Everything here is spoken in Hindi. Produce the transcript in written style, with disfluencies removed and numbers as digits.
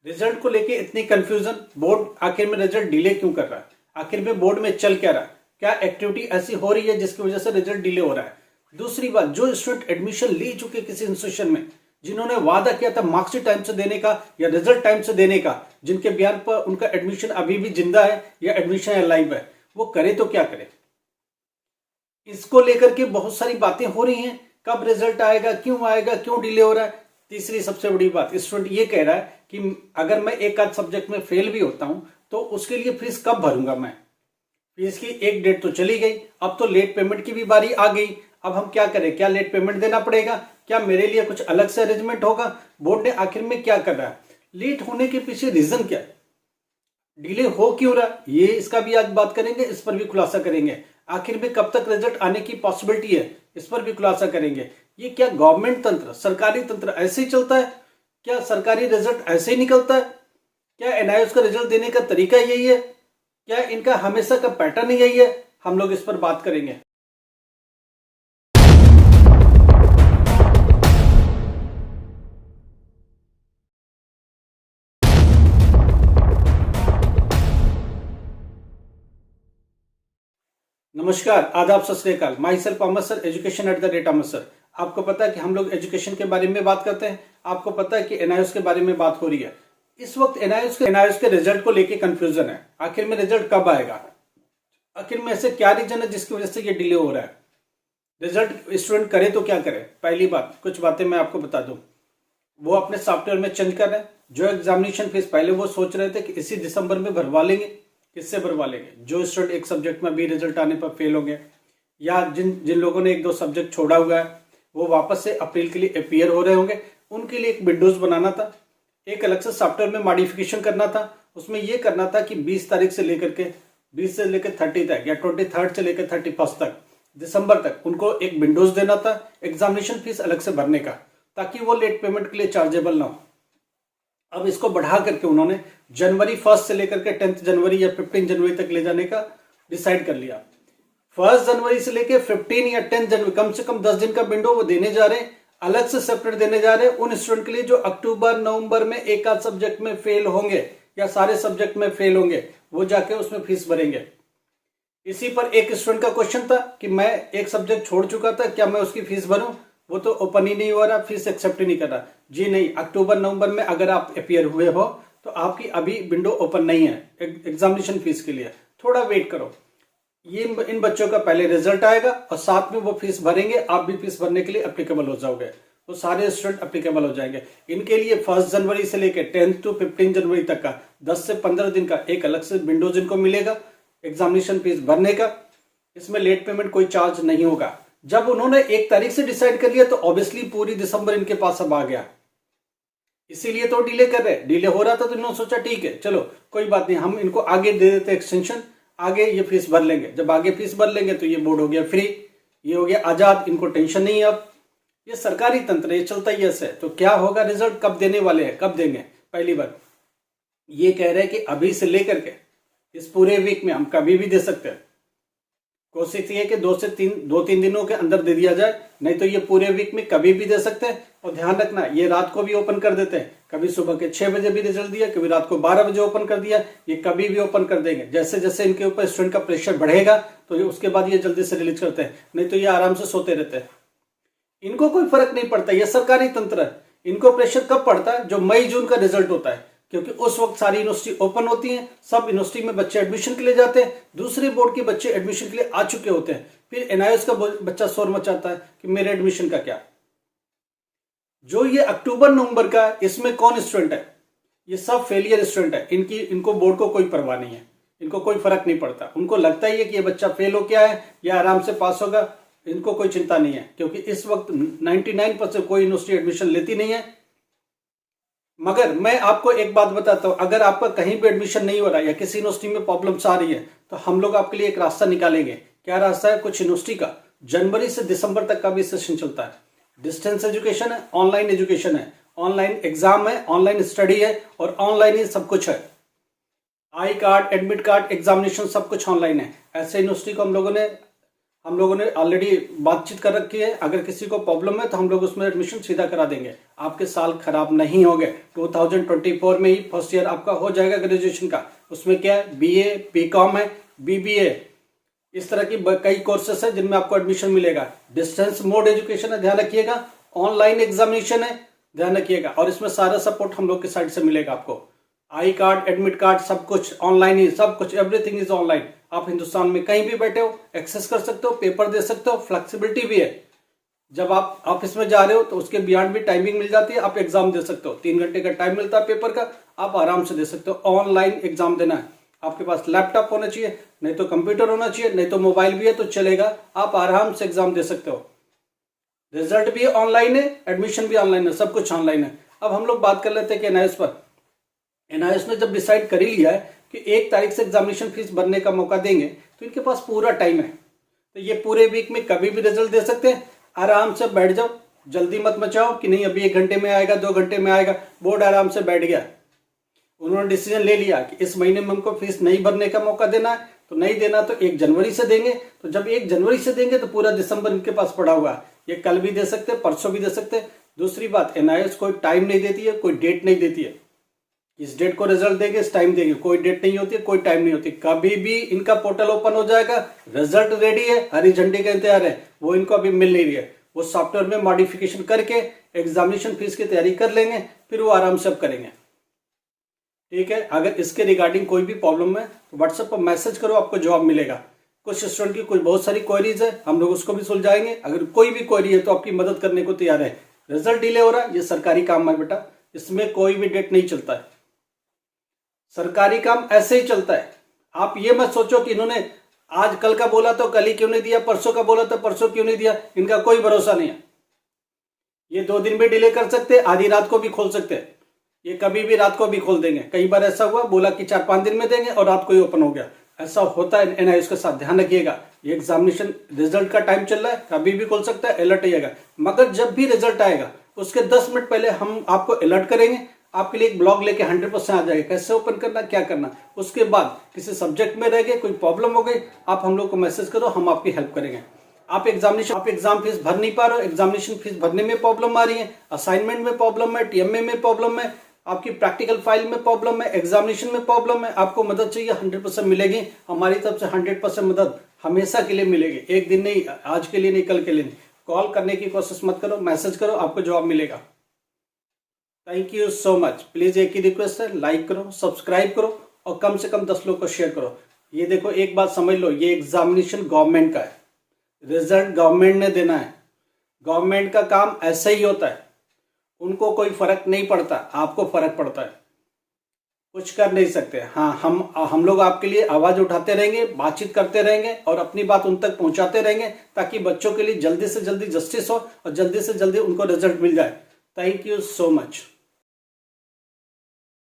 रिजल्ट को लेके इतनी कंफ्यूजन, बोर्ड आखिर में रिजल्ट डिले क्यों कर रहा है, आखिर में बोर्ड में चल क्या रहा है, क्या एक्टिविटी ऐसी हो रही है जिसकी वजह से रिजल्ट डिले हो रहा है। दूसरी बात, जो स्टूडेंट एडमिशन ले चुके किसी इंस्टीट्यूशन में, जिन्होंने वादा किया था मार्क्सिट टाइम से देने का या रिजल्ट टाइम से देने का, जिनके बयान पर उनका एडमिशन अभी भी जिंदा है या एडमिशन लाइव है, वो करे तो क्या करे। इसको लेकर के बहुत सारी बातें हो रही हैं, कब रिजल्ट आएगा, क्यों डिले हो रहा है। तीसरी सबसे बड़ी बात, स्टूडेंट ये कह रहा है कि अगर मैं एक आध सब्जेक्ट में फेल भी होता हूं तो उसके लिए फीस कब भरूंगा मैं। फीस की एक डेट तो चली गई, अब तो लेट पेमेंट की भी बारी आ गई। अब हम क्या करें, क्या लेट पेमेंट देना पड़ेगा, क्या मेरे लिए कुछ अलग से अरेंजमेंट होगा। बोर्ड ने आखिर में क्या कर रहा है, लेट होने के पीछे रीजन क्या है, डिले हो क्यों रहा है, ये इसका भी आज बात करेंगे, इस पर भी खुलासा करेंगे। आखिर में कब तक रिजल्ट आने की पॉसिबिलिटी है, इस पर भी खुलासा करेंगे। ये क्या गवर्नमेंट तंत्र, सरकारी तंत्र ऐसे ही चलता है, क्या सरकारी रिजल्ट ऐसे ही निकलता है, क्या एनआईओएस का रिजल्ट देने का तरीका यही है, क्या इनका हमेशा का पैटर्न यही है। हम लोग इस पर बात करेंगे। नमस्कार, आदाब, सत श्री अकाल। My self Amar sir, education @Amar sir. आपको पता है कि हम लोग एजुकेशन के बारे में बात करते हैं। आपको पता है कि एनआईओएस के बारे में बात हो रही है। इस वक्त एनआईओएस के रिजल्ट को लेके कंफ्यूजन है, आखिर में रिजल्ट कब आएगा, आखिर में ऐसे क्या रीजन है जिसकी वजह से ये डिले हो रहा है। रिजल्ट स्टूडेंट करे तो क्या करे। पहली बात, कुछ बातें मैं आपको बता दूं, वो अपने सॉफ्टवेयर में चेंज कर रहे हैं। जो एग्जामिनेशन फीस पहले वो सोच रहे थे कि इसी दिसंबर में भरवा लेंगे, किससे भरवा लेंगे, जो स्टूडेंट एक सब्जेक्ट में भी रिजल्ट आने पर फेल होंगे, या जिन लोगों ने एक दो सब्जेक्ट छोड़ा हुआ है वो वापस से अप्रैल के लिए अपीयर हो रहे होंगे, उनके लिए एक विंडोज बनाना था, एक अलग से सॉफ्टवेयर में मॉडिफिकेशन करना था। उसमें यह करना था कि 20 तारीख से लेकर के 20 से लेकर 30 तक या 23 से लेकर 31 तक दिसंबर तक उनको एक विंडोज देना था एग्जामिनेशन फीस अलग से भरने का, ताकि वो लेट पेमेंट के लिए चार्जेबल ना हो। अब इसको बढ़ा करके उन्होंने जनवरी 1 से लेकर के 10 जनवरी या 15 जनवरी तक ले जाने का डिसाइड कर लिया। 1 जनवरी से लेकर 15 या 10 जनवरी, कम से कम 10 दिन का विंडो वो देने जा रहे हैं, अलग से सेपरेट देने जा रहे हैं उन स्टूडेंट के लिए जो अक्टूबर नवंबर में एक आध सब्जेक्ट में फेल होंगे या सारे सब्जेक्ट में फेल होंगे, वो जाके उसमें फीस भरेंगे। इसी पर एक स्टूडेंट का क्वेश्चन था कि मैं एक सब्जेक्ट छोड़ चुका था, क्या मैं उसकी फीस भरूं, वो तो ओपन ही नहीं हो रहा, फीस एक्सेप्ट ही नहीं कर रहा। जी नहीं, अक्टूबर नवंबर में अगर आप अपीयर हुए हो तो आपकी अभी विंडो ओपन नहीं है एग्जामिनेशन फीस के लिए, थोड़ा वेट करो। ये इन बच्चों का पहले रिजल्ट आएगा और साथ में वो फीस भरेंगे, आप भी फीस भरने के लिए एप्लीकेबल हो जाओगे, वो सारे स्टूडेंट एप्लीकेबल हो जाएंगे। इनके लिए 1 जनवरी से लेकर 10 to 15 जनवरी तक का 10 से 15 दिन का एक अलग से विंडोज इनको मिलेगा एग्जामिनेशन फीस भरने का। इसमें लेट पेमेंट कोई चार्ज नहीं होगा। जब उन्होंने 1 तारीख से डिसाइड कर लिया तो ऑब्वियसली पूरी दिसंबर इनके पास अब आ गया, इसीलिए तो डिले कर रहे। डिले हो रहा था तो इन्होंने सोचा ठीक है चलो कोई बात नहीं, हम इनको आगे दे देते एक्सटेंशन, आगे ये फीस भर लेंगे। जब आगे फीस भर लेंगे तो ये बोर्ड हो गया फ्री, ये हो गया आजाद, इनको टेंशन नहीं है। अब ये सरकारी तंत्र, ये चलता ही ऐसे। तो क्या होगा, रिजल्ट कब देने वाले हैं, कब देंगे। पहली बात ये कह रहे हैं कि अभी से लेकर के इस पूरे वीक में हम कभी भी दे सकते हैं। कोशिश ये है कि 2-3 दिनों के अंदर दे दिया जाए, नहीं तो ये पूरे वीक में कभी भी दे सकते हैं। और ध्यान रखना, ये रात को भी ओपन कर देते हैं, कभी सुबह के 6 बजे भी रिजल्ट दिया, कभी रात को 12 बजे ओपन कर दिया, ये कभी भी ओपन कर देंगे। जैसे जैसे इनके ऊपर स्टूडेंट का प्रेशर बढ़ेगा तो ये उसके बाद ये जल्दी से रिलीज करते हैं, नहीं तो ये आराम से सोते रहते हैं। इनको कोई फर्क नहीं पड़ता, ये सरकारी तंत्र है। इनको प्रेशर कब पड़ता है, जो मई जून का रिजल्ट होता है, क्योंकि उस वक्त सारी यूनिवर्सिटी ओपन होती हैं, सब यूनिवर्सिटी में बच्चे एडमिशन के लिए जाते हैं, दूसरे बोर्ड के बच्चे एडमिशन के लिए आ चुके होते हैं। फिर एनआईओएस का बच्चा शोर मचाता है कि मेरे एडमिशन का क्या। जो ये अक्टूबर नवंबर का, इसमें कौन स्टूडेंट है, ये सब फेलियर स्टूडेंट है। इनको बोर्ड को कोई परवाह नहीं है, इनको कोई फर्क नहीं पड़ता। उनको लगता ही है कि ये बच्चा फेल हो गया है या आराम से पास होगा, इनको कोई चिंता नहीं है, क्योंकि इस वक्त 99% कोई यूनिवर्सिटी एडमिशन लेती नहीं है। मगर मैं आपको एक बात बताता हूं, अगर आपका कहीं भी एडमिशन नहीं हो रहा है या किसी यूनिवर्सिटी में प्रॉब्लम्स आ रही है तो हम लोग आपके लिए एक रास्ता निकालेंगे। क्या रास्ता है, कुछ यूनिवर्सिटी का जनवरी से दिसंबर तक का भी सेशन चलता है। डिस्टेंस एजुकेशन है, ऑनलाइन एजुकेशन है, ऑनलाइन एग्जाम है, ऑनलाइन स्टडी है और ऑनलाइन ही सब कुछ है। I card, admit card, examination सब कुछ ऑनलाइन है। ऐसे यूनिवर्सिटी को हम लोगों ने हम लोगों ने ऑलरेडी बातचीत कर रखी है। अगर किसी को प्रॉब्लम है तो हम लोग उसमें एडमिशन सीधा करा देंगे। आपके साल खराब नहीं होंगे। 2024 में ही फर्स्ट ईयर आपका हो जाएगा ग्रेजुएशन का। उसमें क्या है, बीए, बीकॉम है, बीबीए, इस तरह की कई कोर्सेस है जिनमें आपको एडमिशन मिलेगा। डिस्टेंस मोड एजुकेशन है, ध्यान रखिएगा। ऑनलाइन एग्जामिनेशन है, ध्यान रखिएगा। और इसमें सारा सपोर्ट हम लोग की साइड से मिलेगा आपको। आई कार्ड, एडमिट कार्ड, सब कुछ ऑनलाइन ही, सब कुछ, एवरीथिंग इज ऑनलाइन। आप हिंदुस्तान में कहीं भी बैठे हो एक्सेस कर सकते हो, पेपर दे सकते हो, फ्लेक्सिबिलिटी भी है। जब आप ऑफिस में जा रहे हो तो उसके बियॉन्ड भी टाइमिंग मिल जाती है, आप एग्जाम दे सकते हो। 3 घंटे का टाइम मिलता है पेपर का, आप आराम से दे सकते हो। ऑनलाइन एग्जाम देना है, आपके पास लैपटॉप होना चाहिए, नहीं तो कंप्यूटर होना चाहिए, नहीं तो मोबाइल भी है तो चलेगा। आप आराम से एग्जाम दे सकते हो। रिजल्ट भी ऑनलाइन है, एडमिशन भी ऑनलाइन है, सब कुछ ऑनलाइन है। अब हम लोग बात कर लेते हैं कि एनआईएस पर। एनआईएस ने जब डिसाइड कर ही लिया है कि 1 तारीख से एग्जामिनेशन फीस भरने का मौका देंगे, तो इनके पास पूरा टाइम है। तो ये पूरे वीक में कभी भी रिजल्ट दे सकते हैं। आराम से बैठ जाओ, जल्दी मत मचाओ कि नहीं अभी 1 घंटे में आएगा, 2 घंटे में आएगा। बोर्ड आराम से बैठ गया, उन्होंने डिसीजन ले लिया कि इस महीने में हमको फीस नहीं भरने का मौका देना है, तो नहीं देना तो 1 जनवरी से देंगे। तो जब 1 जनवरी से देंगे तो पूरा दिसंबर इनके पास पड़ा हुआ है। ये कल भी दे सकते हैं, परसों भी दे सकते हैं। दूसरी बात, एनआईएस कोई टाइम नहीं देती है, कोई डेट नहीं देती है। इस डेट को रिजल्ट देंगे, इस टाइम देंगे, कोई डेट नहीं होती है, कोई टाइम नहीं होती। कभी भी इनका पोर्टल ओपन हो जाएगा, रिजल्ट रेडी है, हरी झंडी का इंतजार है, वो इनको अभी मिल नहीं रही है। वो सॉफ्टवेयर में मॉडिफिकेशन करके एग्जामिनेशन फीस की तैयारी कर लेंगे, फिर वो आराम से अब करेंगे। ठीक है, अगर इसके रिगार्डिंग कोई भी प्रॉब्लम है तो व्हाट्सएप पर मैसेज करो, आपको जवाब मिलेगा। कुछ स्टूडेंट की कोई बहुत सारी क्वेरीज है, हम लोग उसको भी सुलझाएंगे। अगर कोई भी क्वेरी है तो आपकी मदद करने को तैयार है। रिजल्ट डिले हो रहा है, ये सरकारी काम है बेटा, इसमें कोई भी डेट नहीं चलता है। सरकारी काम ऐसे ही चलता है। आप ये मत सोचो कि इन्होंने आज कल का बोला तो कल ही क्यों नहीं दिया, परसों का बोला तो परसों क्यों नहीं दिया। इनका कोई भरोसा नहीं है। ये 2 दिन भी डिले कर सकते, आधी रात को भी खोल सकते हैं, ये कभी भी रात को भी खोल देंगे। कई बार ऐसा हुआ, बोला कि 4-5 दिन में देंगे और रात को ही ओपन हो गया। ऐसा होता है एनआईएस के साथ, ध्यान रखिएगा। ये एग्जामिनेशन रिजल्ट का टाइम चल रहा है, कभी भी खोल सकता है, अलर्ट रहिएगा। मगर जब भी रिजल्ट आएगा उसके 10 मिनट पहले हम आपको अलर्ट करेंगे। आपके लिए एक ब्लॉग लेके 100% आ जाएगा, कैसे ओपन करना, क्या करना। उसके बाद किसी सब्जेक्ट में रह गए, कोई प्रॉब्लम हो गई, आप हम लोग को मैसेज करो, हम आपकी हेल्प करेंगे। आप एग्जाम फीस भर नहीं पा रहे हो, एग्जामिनेशन फीस भरने में प्रॉब्लम आ रही है, असाइनमेंट में प्रॉब्लम है, टीएमए में प्रॉब्लम है, आपकी प्रैक्टिकल फाइल में प्रॉब्लम है, एग्जामिनेशन में प्रॉब्लम है, आपको मदद चाहिए, 100% मिलेगी। हमारी तरफ से 100% मदद हमेशा के लिए मिलेगी। एक दिन नहीं, आज के लिए नहीं, कल के लिए नहीं। कॉल करने की कोशिश मत करो, मैसेज करो, आपको जवाब मिलेगा। Thank you so much. Please एक ही रिक्वेस्ट है, लाइक करो, सब्सक्राइब करो और कम से कम 10 लोग को शेयर करो। ये देखो, एक बात समझ लो, ये एग्जामिनेशन गवर्नमेंट का है, रिजल्ट गवर्नमेंट ने देना है। गवर्नमेंट का काम ऐसा ही होता है, उनको कोई फर्क नहीं पड़ता, आपको फर्क पड़ता है। कुछ कर नहीं सकते। हाँ, हम लोग आपके लिए आवाज उठाते रहेंगे, बातचीत करते रहेंगे और अपनी बात उन तक पहुंचाते रहेंगे, ताकि बच्चों के लिए जल्दी से जल्दी जस्टिस हो और जल्दी से जल्दी उनको रिजल्ट मिल जाए। Thank you so much.